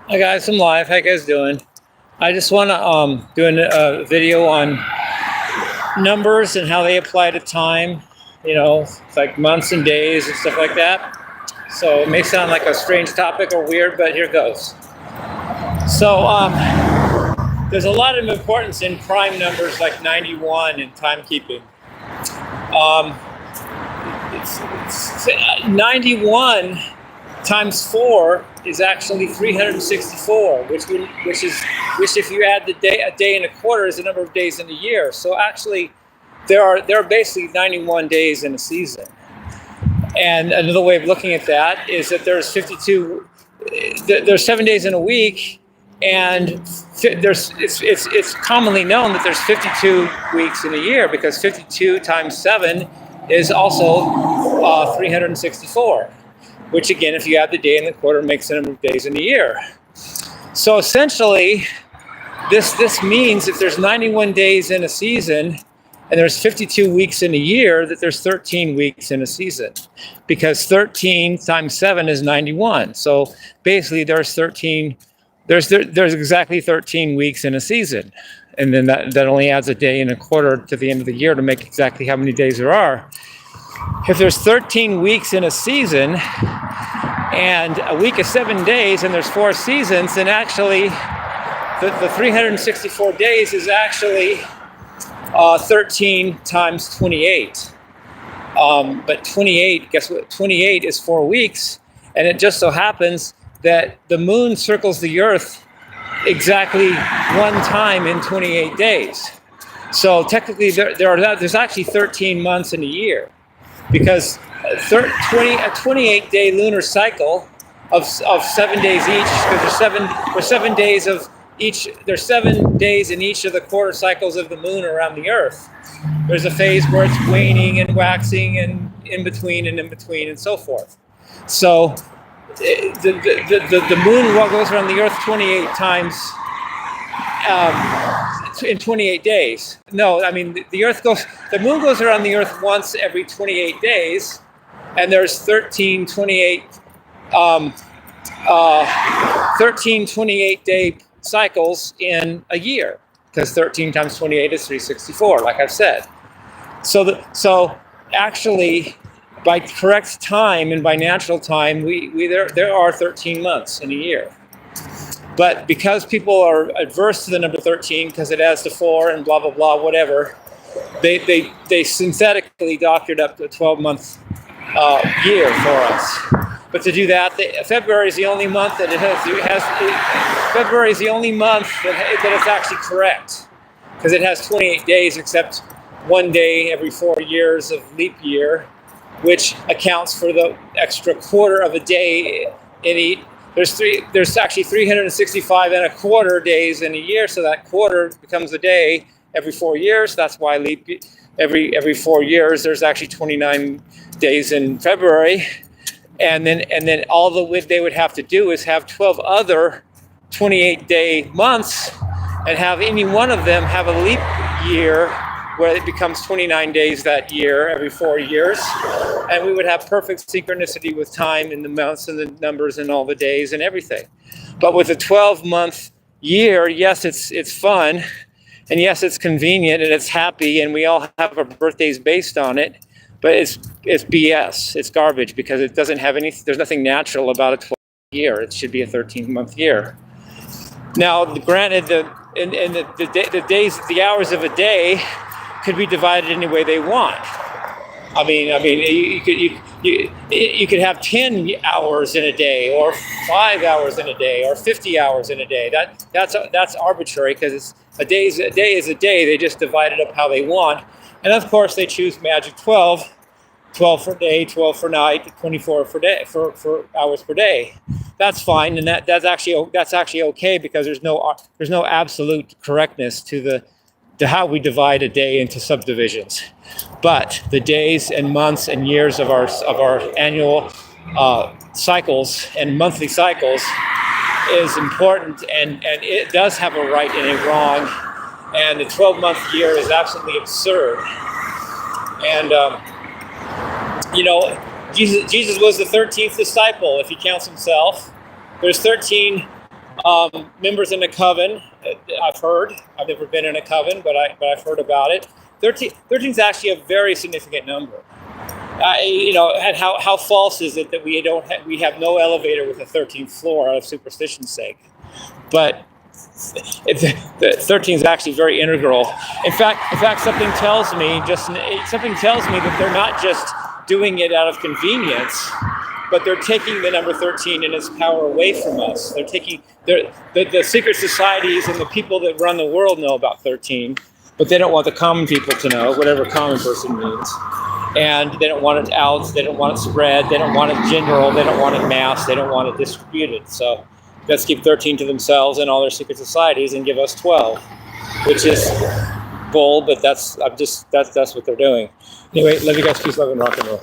Hi guys, I'm live. How you guys doing? I just want to do a video on numbers and how they apply to time. It's like months and days and stuff like that. So it may sound like a strange topic or weird, but here goes. So there's a lot of importance in prime numbers like 91 in timekeeping. It's 91 times 4 is actually 364, which if you add a day and a quarter is the number of days in a year. So actually, there are basically 91 days in a season. And another way of looking at that is that there's 52. There's 7 days in a week, and it's commonly known that there's 52 weeks in a year because 52 times 7 is also 364. Which again, if you add the day and the quarter, makes the number of days in a year. So essentially, this means if there's 91 days in a season and there's 52 weeks in a year, that there's 13 weeks in a season, because 13 times 7 is 91. So basically, there's exactly 13 weeks in a season, and then that only adds a day and a quarter to the end of the year to make exactly how many days there are. If there's 13 weeks in a season and a week is 7 days and there's 4 seasons, then actually the 364 days is actually 13 times 28. But 28, guess what? 28 is 4 weeks, and it just so happens that the moon circles the earth exactly one time in 28 days. So technically there's actually 13 months in a year. Because a 28-day lunar cycle of 7 days each, because there's 7 days of each. There's 7 days in each of the quarter cycles of the moon around the Earth. There's a phase where it's waning and waxing, and in between and so forth. So the moon goes around the Earth 28 times. In 28 days. No, I mean the moon goes around the earth once every 28 days, and there's 13 28-day cycles in a year, because 13 times 28 is 364, like I've said. So actually, by correct time and by natural time, there are 13 months in a year. But because people are adverse to the number 13 because it adds to 4 and blah, blah, blah, whatever, they synthetically doctored up to a 12-month year for us. But to do that, February is the only month that February is the only month that it's actually correct, because it has 28 days except 1 day every 4 years of leap year, which accounts for the extra quarter of a day in each. There's actually 365 and a quarter days in a year, so that quarter becomes a day every 4 years. That's why every 4 years there's actually 29 days in February, and then all they would have to do is have 12 other 28-day months, and have any one of them have a leap year where it becomes 29 days that year every 4 years, and we would have perfect synchronicity with time and the months and the numbers and all the days and everything. But with a 12-month year, yes, it's fun, and yes, it's convenient and it's happy, and we all have our birthdays based on it, but it's BS. It's garbage, because it doesn't have there's nothing natural about a 12-month year. It should be a 13-month year. Now, granted, the days, the hours of a day could be divided any way they want. I mean, you could have 10 hours in a day, or 5 hours in a day, or 50 hours in a day. That's arbitrary, because a day is a day. They just divide it up how they want, and of course they choose magic 12 for day, 12 for night, 24 for day for hours per day. That's fine, and that's actually okay, because there's no absolute correctness to how we divide a day into subdivisions. But the days and months and years of our annual cycles and monthly cycles is important, and it does have a right and a wrong, and the 12-month year is absolutely absurd. And Jesus was the 13th disciple, if he counts himself. There's 13 Members in the coven, I've heard. I've never been in a coven, but I've heard about it. 13 is actually a very significant number. And how false is it that we have no elevator with a 13th floor out of superstition's sake? But 13 is actually very integral. In fact, something tells me that they're not just doing it out of convenience, but they're taking the number 13 and its power away from us. They're taking the secret societies and the people that run the world know about 13, but they don't want the common people to know, whatever common person means. And they don't want it out, they don't want it spread, they don't want it general, they don't want it mass, they don't want it distributed. So let's keep 13 to themselves and all their secret societies and give us 12, which is bold, but that's what they're doing. Anyway, love you guys, peace, love, and rock and roll.